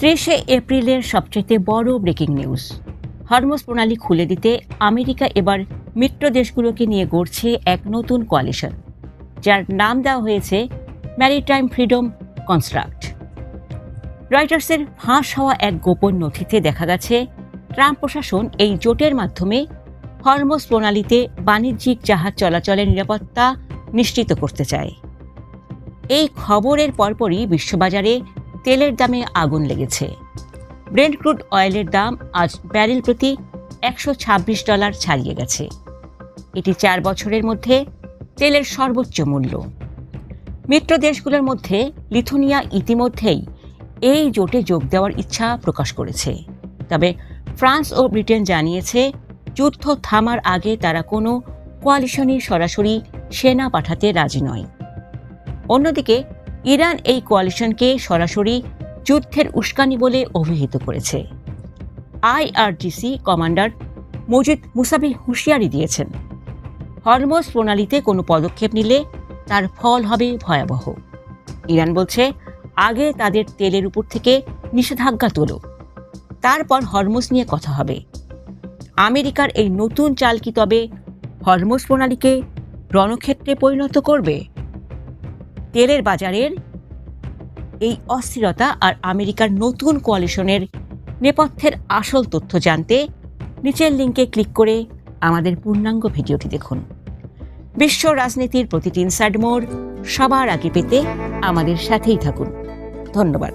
৩০শে এপ্রিলের সবচেয়ে বড় ব্রেকিং নিউজ। হরমুজ প্রণালী খুলে দিতে আমেরিকা এবার মিত্র দেশগুলোকে নিয়ে গড়ছে এক নতুন কোয়ালিশন, যার নাম দেওয়া হয়েছে ম্যারিটাইম ফ্রিডম কনস্ট্রাক্ট। রয়টার্সের ফাঁস হওয়া এক গোপন নথিতে দেখা গেছে ট্রাম্প প্রশাসন এই জোটের মাধ্যমে হরমুজ প্রণালীতে বাণিজ্যিক জাহাজ চলাচলের নিরাপত্তা নিশ্চিত করতে চায়। এই খবরের পরপরই বিশ্ববাজারে তেলের দামে আগুন লেগেছে। ব্রেন্ট ক্রুড অয়েলের দাম আজ ব্যারেল প্রতি $126 ছাড়িয়ে গেছে। এটি 4 বছরের মধ্যে তেলের সর্বোচ্চ মূল্য। মিত্র দেশগুলোর মধ্যে লিথুনিয়া ইতিমধ্যেই এই জোটে যোগ দেওয়ার ইচ্ছা প্রকাশ করেছে, তবে ফ্রান্স ও ব্রিটেন জানিয়েছে যুদ্ধ থামার আগে তারা কোনো কোয়ালিশনে সরাসরি সেনা পাঠাতে রাজি নয়। অন্যদিকে ইরান এই কোয়ালিশনকে সরাসরি যুদ্ধের উস্কানি বলে অভিহিত করেছে। আইআরজিসি কমান্ডার মজিদ মুসাবি হুঁশিয়ারি দিয়েছেন, হরমুজ প্রণালীতে কোনো পদক্ষেপ নিলে তার ফল হবে ভয়াবহ। ইরান বলছে আগে তাদের তেলের উপর থেকে নিষেধাজ্ঞা তোলো, তারপর হরমুজ নিয়ে কথা হবে। আমেরিকার এই নতুন চাল কি তবে হরমুজ প্রণালীকে রণক্ষেত্রে পরিণত করবে? তেলের বাজারের এই অস্থিরতা আর আমেরিকার নতুন কোয়ালিশনের নেপথ্যের আসল তথ্য জানতে নিচের লিঙ্কে ক্লিক করে আমাদের পূর্ণাঙ্গ ভিডিওটি দেখুন। বিশ্ব রাজনীতির প্রতিটি ইনসাইড মোড় সবার আগে পেতে আমাদের সাথেই থাকুন। ধন্যবাদ।